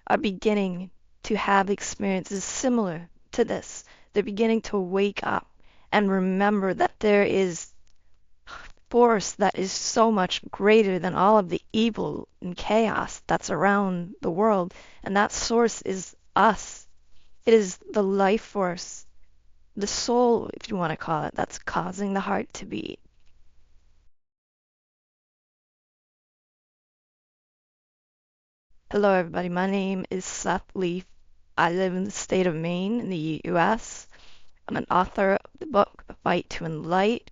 are beginning to have experiences similar to this. They're beginning to wake up and remember that there is force that is so much greater than all of the evil and chaos that's around the world. And that source is us. It is the life force, the soul, if you want to call it, that's causing the heart to beat. Hello, everybody. My name is Seth Leaf. I live in the state of Maine in the US. I'm an author of the book, The Fight to Enlighten.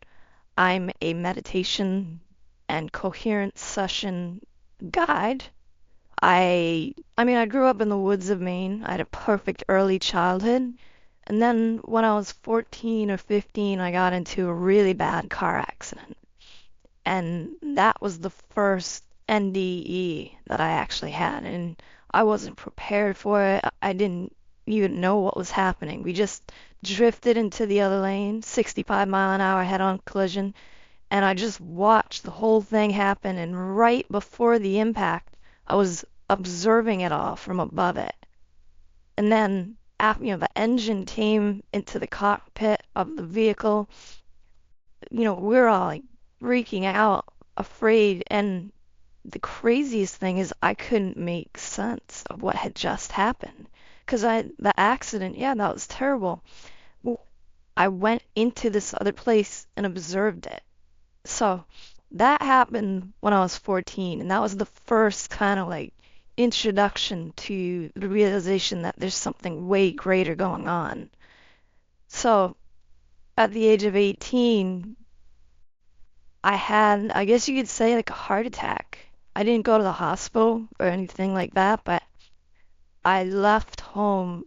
I'm a meditation and coherence session guide. I grew up in the woods of Maine. I had a perfect early childhood. And then when I was 14 or 15, I got into a really bad car accident. And that was the first NDE that I actually had. And I wasn't prepared for it. I didn't even know what was happening. We just drifted into the other lane, 65-mile-an-hour head-on collision, and I just watched the whole thing happen. And right before the impact, I was observing it all from above it. And then, after, the engine came into the cockpit of the vehicle. We're all like freaking out, afraid. And the craziest thing is I couldn't make sense of what had just happened. Because the accident, yeah, that was terrible. Well, I went into this other place and observed it. So that happened when I was 14, and that was the first kind of like introduction to the realization that there's something way greater going on. So at the age of 18, I had, I guess you could say, like a heart attack. I didn't go to the hospital or anything like that, but I left home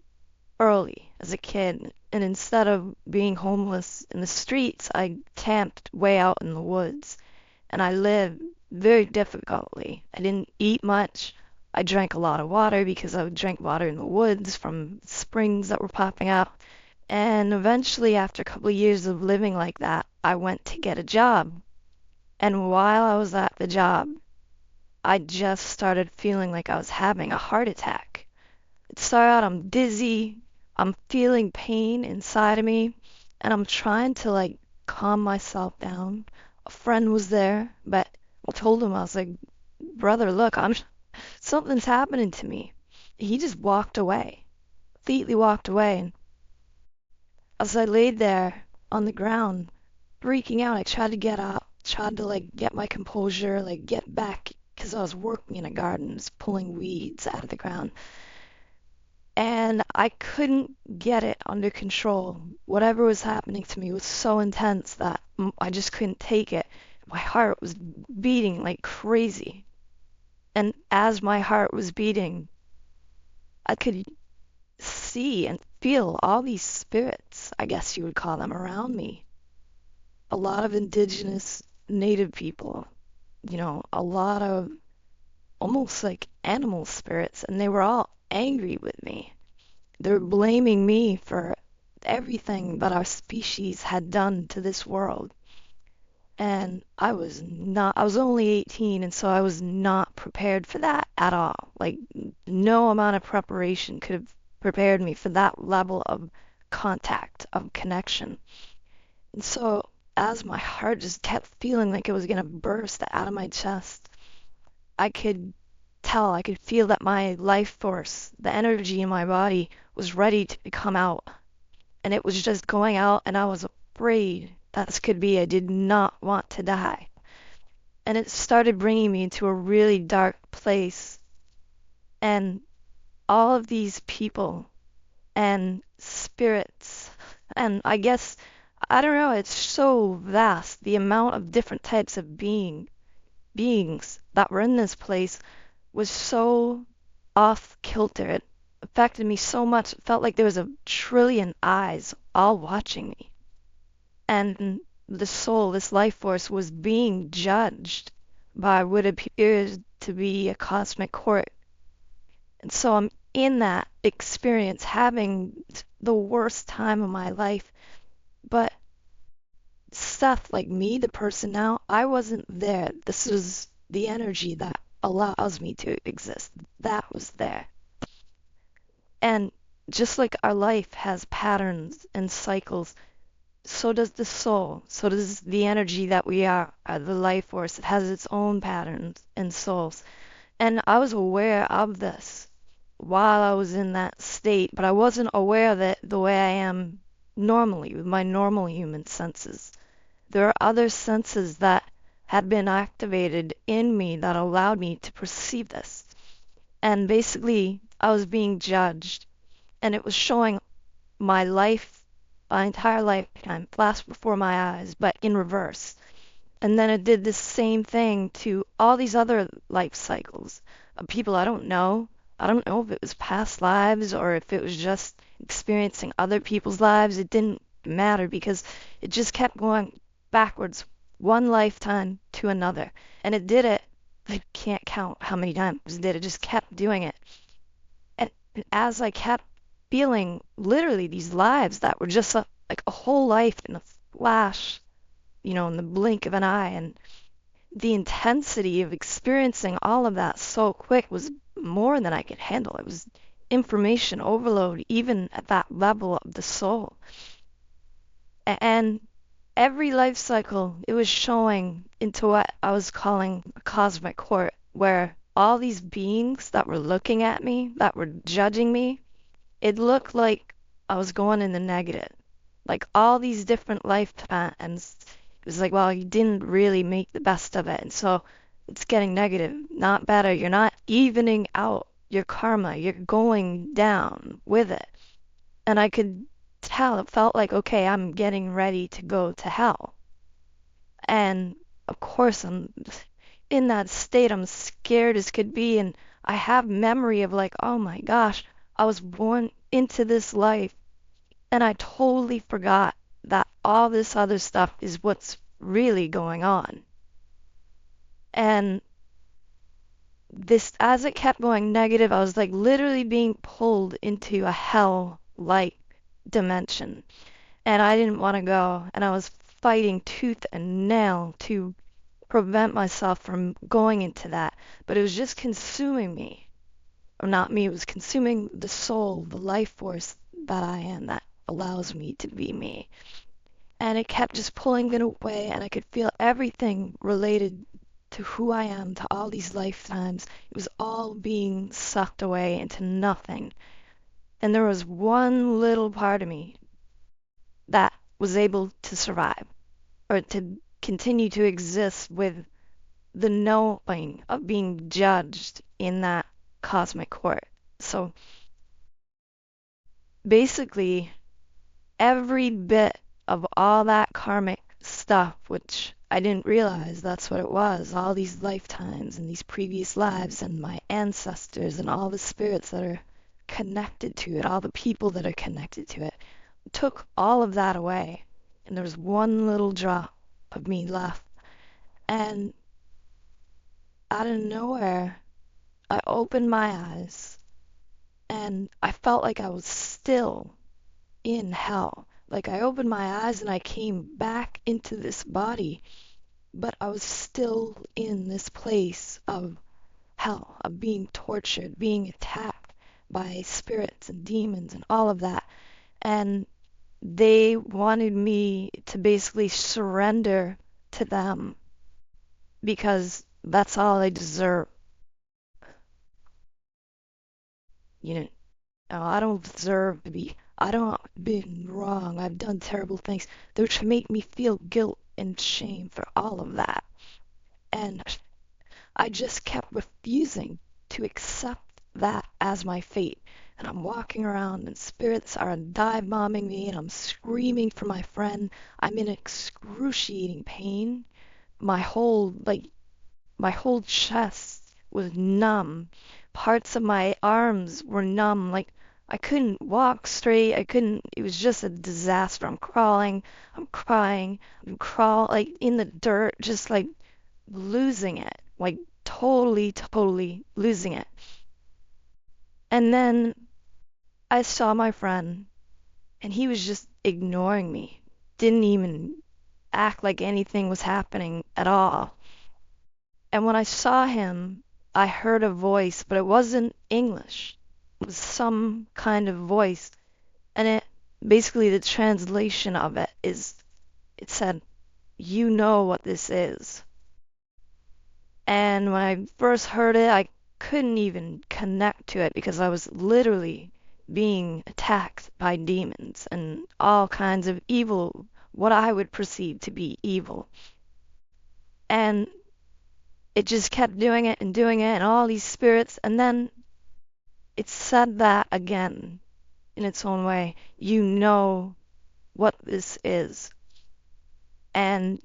early as a kid. And instead of being homeless in the streets, I camped way out in the woods. And I lived very difficultly. I didn't eat much. I drank a lot of water because I would drink water in the woods from springs that were popping up. And eventually, after a couple of years of living like that, I went to get a job. And while I was at the job, I just started feeling like I was having a heart attack. It started out, I'm dizzy, I'm feeling pain inside of me, and I'm trying to like calm myself down. A friend was there, but I told him, I was like, brother, look, something's happening to me. He just walked away, completely walked away. And as I laid there on the ground, freaking out, I tried to get up, tried to like get my composure, like get back, because I was working in a garden, just pulling weeds out of the ground. And I couldn't get it under control. Whatever was happening to me was so intense that I just couldn't take it. My heart was beating like crazy. And as my heart was beating, I could see and feel all these spirits, I guess you would call them, around me. A lot of indigenous native people, a lot of almost like animal spirits, and they were all angry with me. They're blaming me for everything that our species had done to this world. And I was only 18, and so I was not prepared for that at all. Like, no amount of preparation could have prepared me for that level of contact, of connection. And so, as my heart just kept feeling like it was going to burst out of my chest, I could I could feel that my life force, the energy in my body, was ready to come out. And it was just going out, and I was afraid that this could be. I did not want to die. And it started bringing me to a really dark place. And all of these people and spirits, and I guess, I don't know, it's so vast, the amount of different types of beings that were in this place was so off kilter. It affected me so much. It felt like there was a trillion eyes all watching me. And the soul, this life force, was being judged by what appears to be a cosmic court. And so I'm in that experience, having the worst time of my life. But Seth, like me, the person now, I wasn't there. This was the energy that allows me to exist. That was there. And just like our life has patterns and cycles, so does the soul. So does the energy that we are, the life force. It has its own patterns and souls. And I was aware of this while I was in that state, but I wasn't aware of it the way I am normally with my normal human senses. There are other senses that had been activated in me that allowed me to perceive this. And basically, I was being judged, and it was showing my life, my entire lifetime, flashed before my eyes, but in reverse. And then it did the same thing to all these other life cycles of people I don't know. I don't know if it was past lives or if it was just experiencing other people's lives. It didn't matter because it just kept going backwards, one lifetime to another. And it did it, I can't count how many times it did. It just kept doing it. And as I kept feeling literally these lives that were just like a whole life in a flash, in the blink of an eye. And the intensity of experiencing all of that so quick was more than I could handle. It was information overload, even at that level of the soul. And every life cycle, it was showing into what I was calling a cosmic court, where all these beings that were looking at me, that were judging me, it looked like I was going in the negative. Like all these different lifetimes, it was like, well, you didn't really make the best of it. And so it's getting negative, not better. You're not evening out your karma. You're going down with it. And I could tell it felt like, okay, I'm getting ready to go to hell. And of course, I'm in that state. I'm scared as could be. And I have memory of like, oh my gosh, I was born into this life and I totally forgot that all this other stuff is what's really going on. And this, as it kept going negative, I was like literally being pulled into a hell-like dimension. And I didn't want to go. And I was fighting tooth and nail to prevent myself from going into that. But it was just consuming me. Or not me, it was consuming the soul, the life force that I am, that allows me to be me. And it kept just pulling it away, and I could feel everything related to who I am, to all these lifetimes. It was all being sucked away into nothing. And there was one little part of me that was able to survive, or to continue to exist with the knowing of being judged in that cosmic court. So basically, every bit of all that karmic stuff, which I didn't realize that's what it was, all these lifetimes and these previous lives and my ancestors and all the spirits that are connected to it, all the people that are connected to it, took all of that away. And there was one little drop of me left. And out of nowhere, I opened my eyes and I felt like I was still in hell. Like I opened my eyes and I came back into this body, but I was still in this place of hell, of being tortured, being attacked by spirits and demons and all of that. And they wanted me to basically surrender to them because that's all I deserve. You know, I don't deserve to be, I don't been wrong. I've done terrible things. They're to make me feel guilt and shame for all of that. And I just kept refusing to accept that as my fate. And I'm walking around and spirits are dive bombing me and I'm screaming for my friend. I'm in excruciating pain. My whole, like, my whole chest was numb. Parts of my arms were numb. Like, I couldn't walk straight. I couldn't, it was just a disaster. I'm crawling, I'm crying, like in the dirt, just like losing it. Like, totally losing it. And then I saw my friend, and he was just ignoring me. Didn't even act like anything was happening at all. And when I saw him, I heard a voice, but it wasn't English. was some kind of voice, and it basically the translation of it is it said, "You know what this is." And when I first heard it, I couldn't even connect to it because I was literally being attacked by demons and all kinds of evil, what I would perceive to be evil. And it just kept doing it, and all these spirits. And then it said that again in its own way. You know what this is. And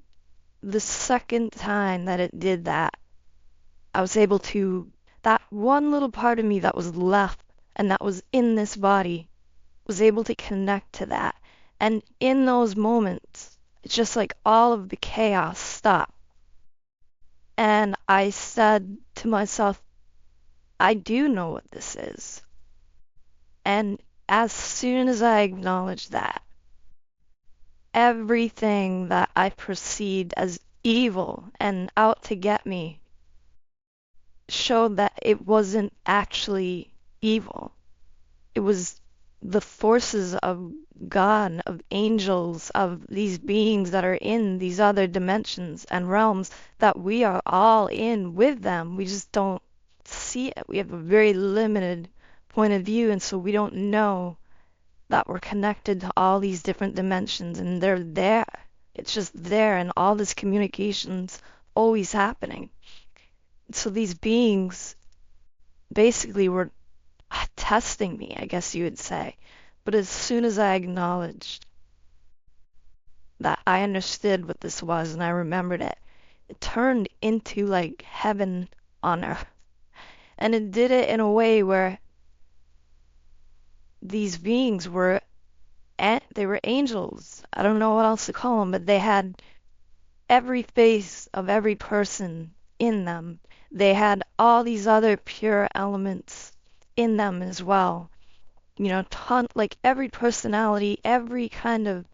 the second time that it did that, I was able to, that one little part of me that was left and that was in this body, was able to connect to that. And in those moments, it's just like all of the chaos stopped. And I said to myself, I do know what this is. And as soon as I acknowledged that, everything that I perceived as evil and out to get me showed that it wasn't actually evil. It was the forces of God, of angels, of these beings that are in these other dimensions and realms that we are all in with them. We just don't see it. We have a very limited point of view, and so we don't know that we're connected to all these different dimensions, and they're there. It's just there, and all this communication's always happening. So these beings basically were testing me, I guess you would say. But as soon as I acknowledged that I understood what this was and I remembered it, it turned into like heaven on earth. And it did it in a way where these beings were, they were angels. I don't know what else to call them, but they had every face of every person in them. They had all these other pure elements in them as well. You know, like every personality, every kind of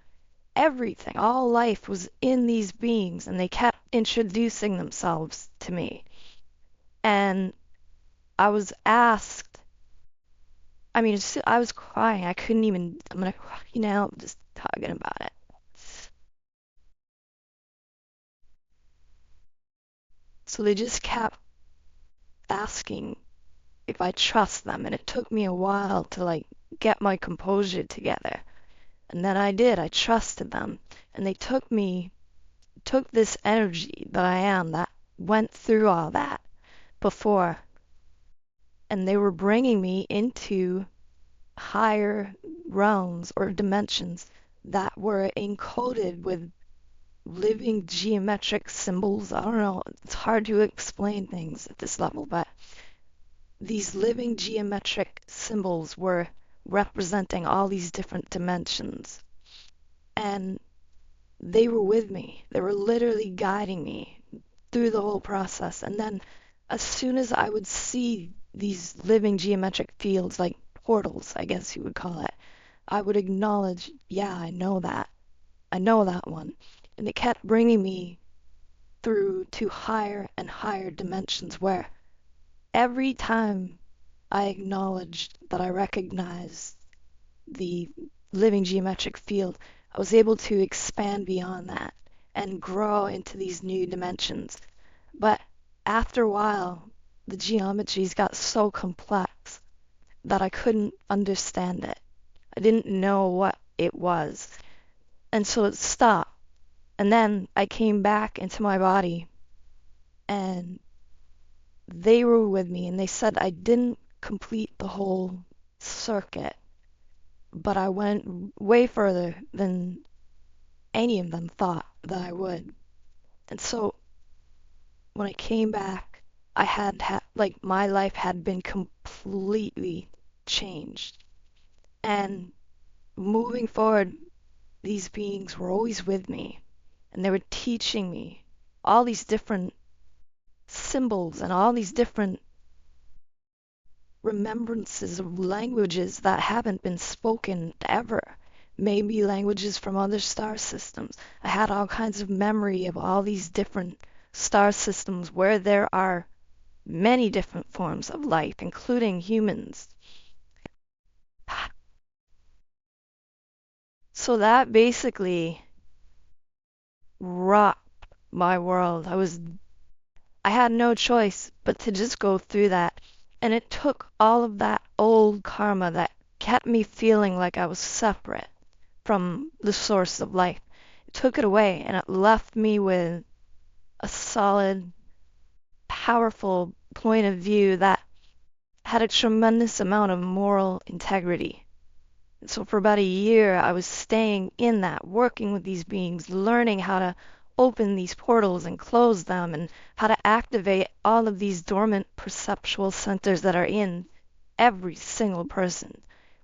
everything, all life was in these beings, and they kept introducing themselves to me. And I was asked, I mean, I was crying. I couldn't even, I'm gonna cry now just talking about it. So they just kept asking if I trust them, and it took me a while to like get my composure together. And then I did. I trusted them, and they took this energy that I am that went through all that before, and they were bringing me into higher realms or dimensions that were encoded with living geometric symbols. I don't know, it's hard to explain things at this level, but these living geometric symbols were representing all these different dimensions. And they were with me. They were literally guiding me through the whole process. And then as soon as I would see these living geometric fields, like portals, I guess you would call it, I would acknowledge, yeah, I know that. I know that one. And it kept bringing me through to higher and higher dimensions where every time I acknowledged that I recognized the living geometric field, I was able to expand beyond that and grow into these new dimensions. But after a while, the geometries got so complex that I couldn't understand it. I didn't know what it was. And so it stopped. And then I came back into my body, and they were with me, and they said I didn't complete the whole circuit, but I went way further than any of them thought that I would. And so when I came back, I had like my life had been completely changed. And moving forward, these beings were always with me, and they were teaching me all these different symbols and all these different remembrances of languages that haven't been spoken ever. Maybe languages from other star systems. I had all kinds of memory of all these different star systems where there are many different forms of life, including humans. So that basically rocked my world. I had no choice but to just go through that. And it took all of that old karma that kept me feeling like I was separate from the source of life. It took it away and it left me with a solid, powerful point of view that had a tremendous amount of moral integrity. So for about a year, I was staying in that, working with these beings, learning how to open these portals and close them, and how to activate all of these dormant perceptual centers that are in every single person.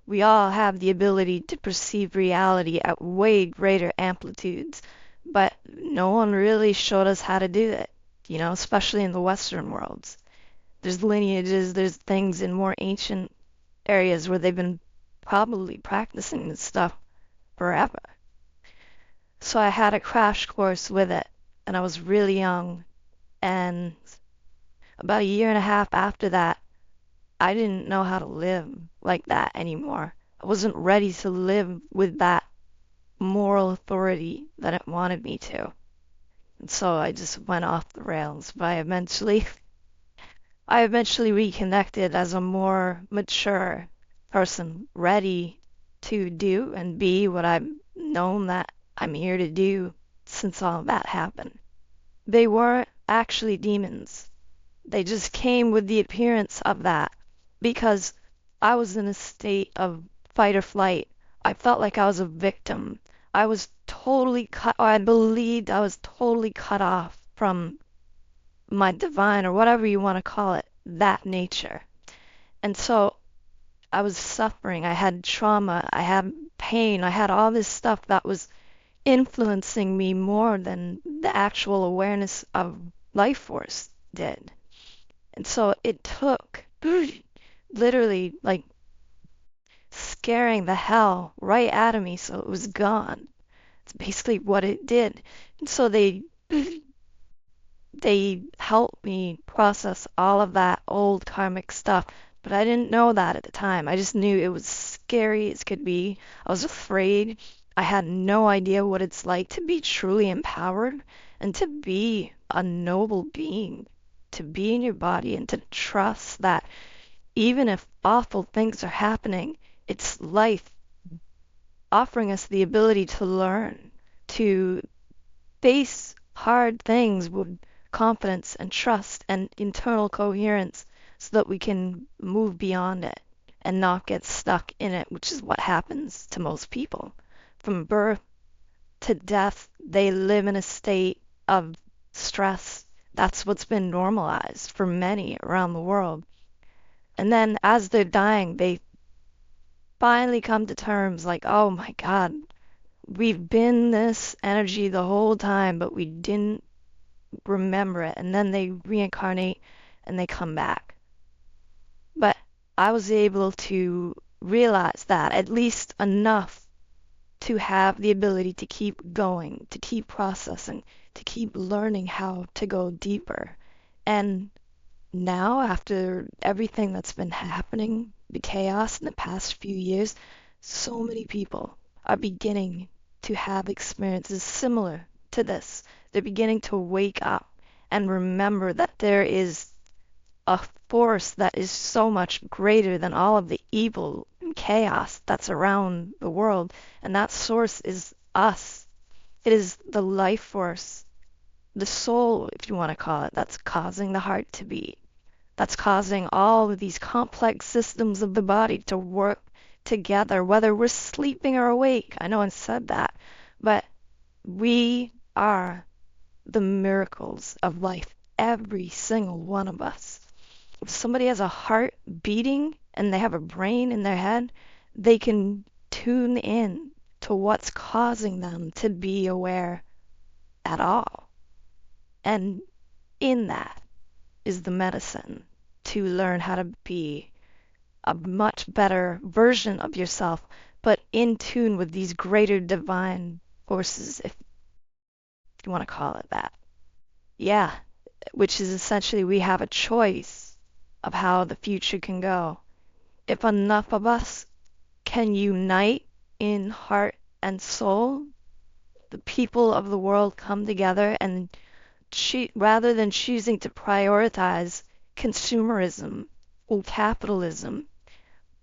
We all have the ability to perceive reality at way greater amplitudes, but no one really showed us how to do it, especially in the Western worlds. There's lineages, there's things in more ancient areas where they've been probably practicing this stuff forever. So I had a crash course with it, and I was really young. And about a year and a half after that, I didn't know how to live like that anymore. I wasn't ready to live with that moral authority that it wanted me to. And so I just went off the rails. But I eventually reconnected as a more mature person, ready to do and be what I've known that I'm here to do since all that happened. They weren't actually demons. They just came with the appearance of that because I was in a state of fight or flight. I felt like I was a victim. I was totally cut, or I believed I was totally cut off from my divine, or whatever you want to call it, that nature. And so I was suffering. I had trauma. I had pain. I had all this stuff that was influencing me more than the actual awareness of life force did. And so it took literally like scaring the hell right out of me so it was gone. It's basically what it did. And so they helped me process all of that old karmic stuff. But I didn't know that at the time. I just knew it was scary as could be. I was afraid. I had no idea what it's like to be truly empowered and to be a noble being, to be in your body and to trust that even if awful things are happening, it's life offering us the ability to learn, to face hard things with confidence and trust and internal coherence so that we can move beyond it and not get stuck in it, which is what happens to most people. From birth to death, they live in a state of stress. That's what's been normalized for many around the world. And then as they're dying, they finally come to terms like, oh my God, we've been this energy the whole time, but we didn't remember it. And then they reincarnate and they come back. But I was able to realize that at least enough to have the ability to keep going, to keep processing, to keep learning how to go deeper. And now, after everything that's been happening, the chaos in the past few years, so many people are beginning to have experiences similar to this. They're beginning to wake up and remember that there is a force that is so much greater than all of the evil and chaos that's around the world, and that source is us. It is the life force, the soul, if you want to call it, that's causing the heart to beat, that's causing all of these complex systems of the body to work together, whether we're sleeping or awake. I know I said that, but we are the miracles of life, every single one of us. If somebody has a heart beating and they have a brain in their head, they can tune in to what's causing them to be aware at all. And in that is the medicine to learn how to be a much better version of yourself, but in tune with these greater divine forces, if you want to call it that. Yeah, which is essentially we have a choice of how the future can go. If enough of us can unite in heart and soul, the people of the world come together and rather than choosing to prioritize consumerism or capitalism,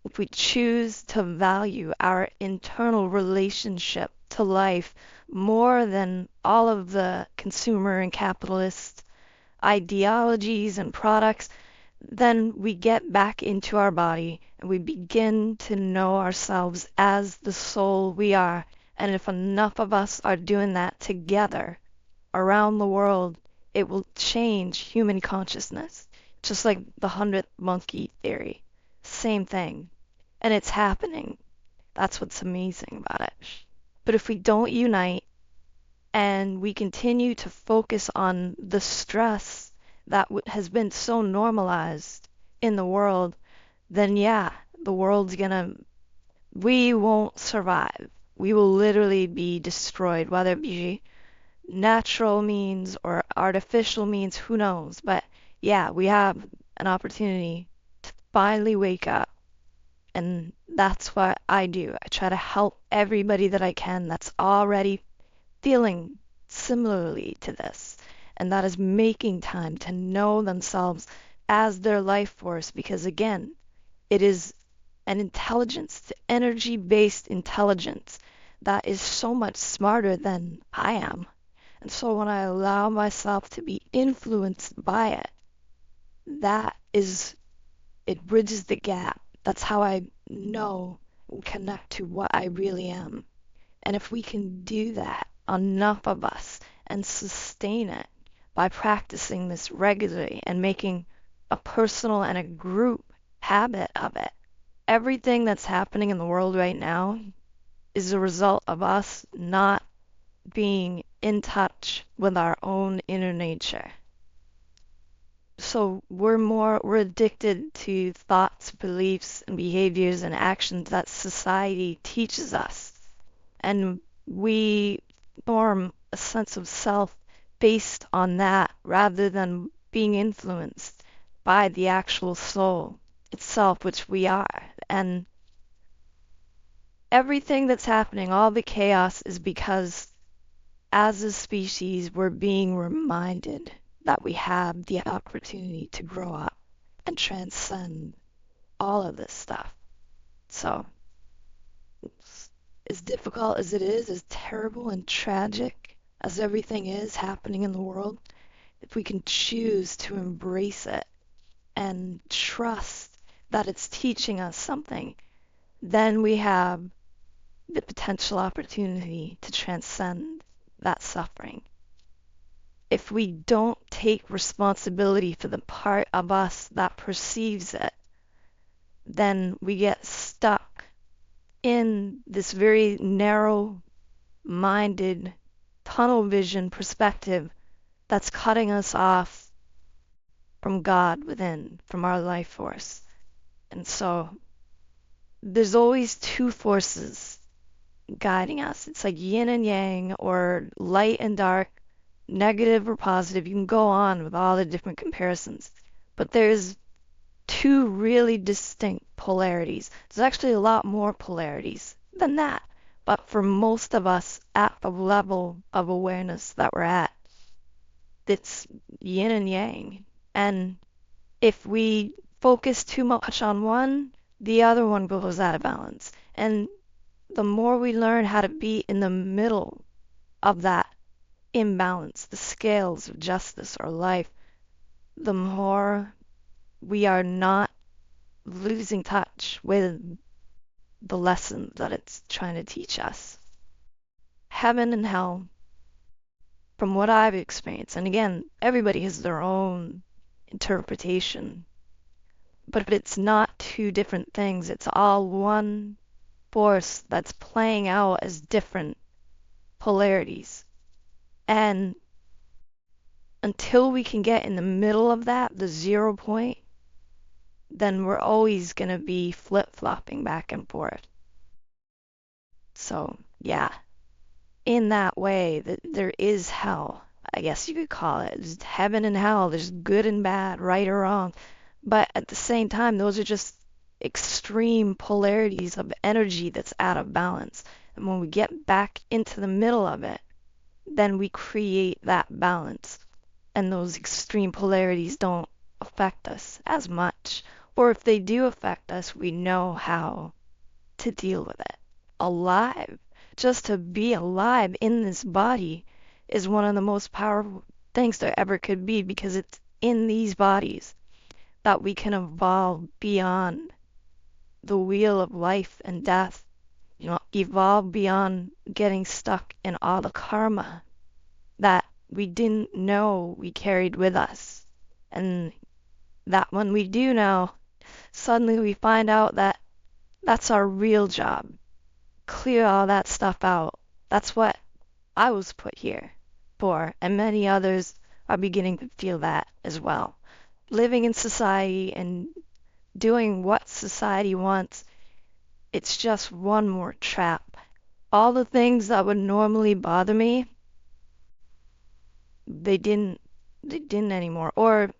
if we choose to value our internal relationship to life more than all of the consumer and capitalist ideologies and products, then we get back into our body and we begin to know ourselves as the soul we are. And if enough of us are doing that together around the world, it will change human consciousness. Just like the 100th monkey theory. Same thing. And it's happening. That's what's amazing about it. But if we don't unite and we continue to focus on the stress that has been so normalized in the world, then yeah, the world's gonna, we won't survive. We will literally be destroyed, whether it be natural means or artificial means, who knows? But yeah, we have an opportunity to finally wake up. And that's what I do. I try to help everybody that I can that's already feeling similarly to this. And that is making time to know themselves as their life force. Because again, it is an intelligence, energy-based intelligence that is so much smarter than I am. And so when I allow myself to be influenced by it, that is, it bridges the gap. That's how I know and connect to what I really am. And if we can do that, enough of us, and sustain it by practicing this regularly and making a personal and a group habit of it, everything that's happening in the world right now is a result of us not being in touch with our own inner nature. So we're addicted to thoughts, beliefs, and behaviors and actions that society teaches us. And we form a sense of self based on that rather than being influenced by the actual soul itself, which we are. And everything that's happening, all the chaos, is because as a species, we're being reminded that we have the opportunity to grow up and transcend all of this stuff. So, as difficult as it is, as terrible and tragic as everything is happening in the world, if we can choose to embrace it and trust that it's teaching us something, then we have the potential opportunity to transcend that suffering. If we don't take responsibility for the part of us that perceives it, then we get stuck in this very narrow-minded, tunnel vision perspective that's cutting us off from God within, from our life force. And so there's always two forces guiding us. It's like yin and yang, or light and dark, negative or positive. You can go on with all the different comparisons. But there's two really distinct polarities. There's actually a lot more polarities than that. But for most of us at the level of awareness that we're at, it's yin and yang. And if we focus too much on one, the other one goes out of balance. And the more we learn how to be in the middle of that imbalance, the scales of justice or life, the more we are not losing touch with the lesson that it's trying to teach us. Heaven and hell, from what I've experienced, and again, everybody has their own interpretation, but it's not two different things. It's all one force that's playing out as different polarities. And until we can get in the middle of that, the 0 point, then we're always going to be flip-flopping back and forth. So, yeah, in that way, there is hell, I guess you could call it. There's heaven and hell. There's good and bad, right or wrong. But at the same time, those are just extreme polarities of energy that's out of balance. And when we get back into the middle of it, then we create that balance. And those extreme polarities don't affect us as much. Or if they do affect us, we know how to deal with it. Alive. Just to be alive in this body is one of the most powerful things there ever could be, because it's in these bodies that we can evolve beyond the wheel of life and death, evolve beyond getting stuck in all the karma that we didn't know we carried with us. And that when we do know, suddenly we find out that that's our real job. Clear all that stuff out. That's what I was put here for, and many others are beginning to feel that as well. Living in society and doing what society wants, it's just one more trap. All the things that would normally bother me, they didn't anymore. Or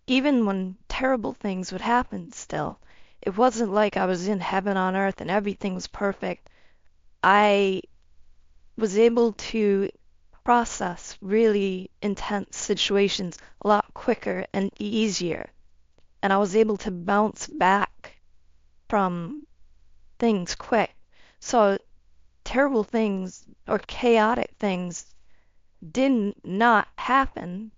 even when terrible things would happen still, it wasn't like I was in heaven on earth and everything was perfect. I was able to process really intense situations a lot quicker and easier. And I was able to bounce back from things quick. So terrible things or chaotic things didn't not happen.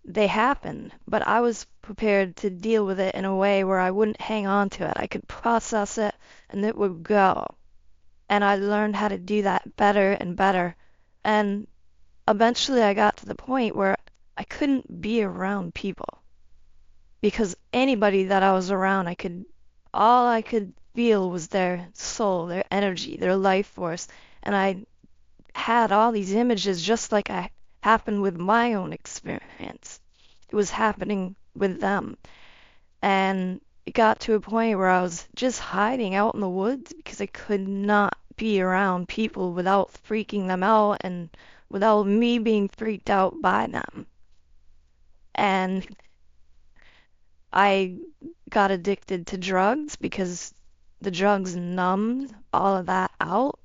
They happened, but I was prepared to deal with it in a way where I wouldn't hang on to it. I could process it and it would go. And I learned how to do that better and better. And eventually I got to the point where I couldn't be around people, because anybody that I was around, all I could feel was their soul, their energy, their life force. And I had all these images just like I happened with my own experience. It was happening with them. And it got to a point where I was just hiding out in the woods because I could not be around people without freaking them out and without me being freaked out by them. And I got addicted to drugs because the drugs numbed all of that out.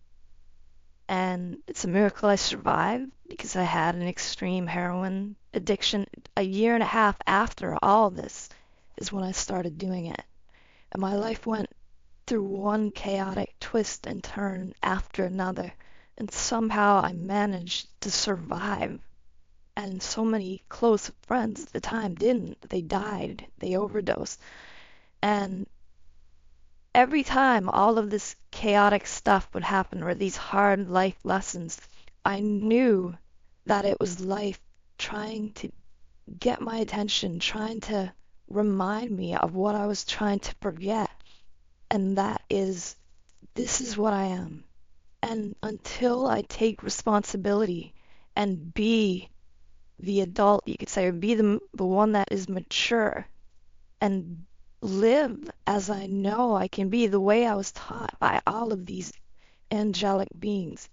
And it's a miracle I survived, because I had an extreme heroin addiction. A year and a half after all this is when I started doing it. And my life went through one chaotic twist and turn after another. And somehow I managed to survive. And so many close friends at the time didn't. They died. They overdosed. And every time all of this chaotic stuff would happen, or these hard life lessons, I knew that it was life trying to get my attention, trying to remind me of what I was trying to forget. And that is, this is what I am. And until I take responsibility and be the adult, you could say, or be the one that is mature and live as I know I can be, the way I was taught by all of these angelic beings.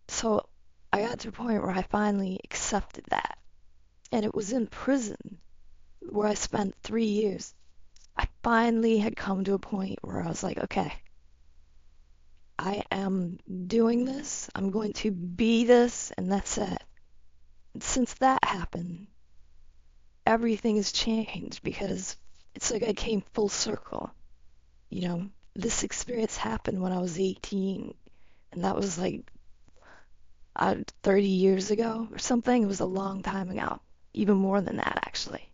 So I got to a point where I finally accepted that. And it was in prison where I spent 3 years. I finally had come to a point where I was like, okay, I am doing this. I'm going to be this, and that's it. And since that happened, everything has changed, because it's like I came full circle. This experience happened when I was 18, and that was like 30 years ago or something. It was a long time ago, even more than that, actually.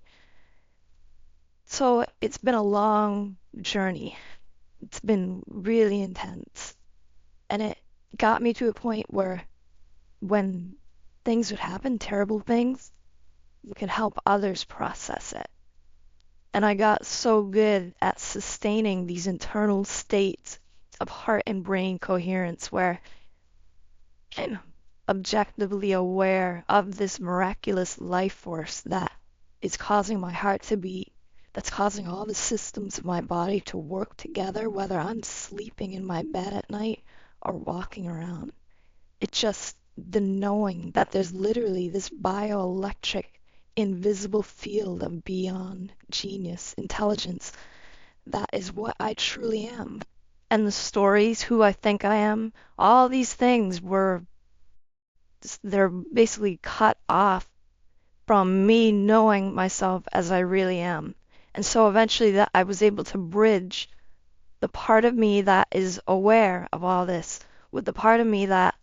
So it's been a long journey. It's been really intense. And it got me to a point where when things would happen, terrible things, we could help others process it. And I got so good at sustaining these internal states of heart and brain coherence where I'm objectively aware of this miraculous life force that is causing my heart to beat, that's causing all the systems of my body to work together, whether I'm sleeping in my bed at night or walking around. It's just the knowing that there's literally this bioelectric invisible field of beyond genius intelligence that is what I truly am. And the stories, who I think I am, all these things they're basically cut off from me knowing myself as I really am. And so eventually that I was able to bridge the part of me that is aware of all this with the part of me that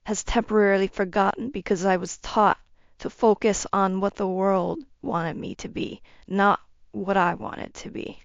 has temporarily forgotten because I was taught to focus on what the world wanted me to be, not what I wanted to be.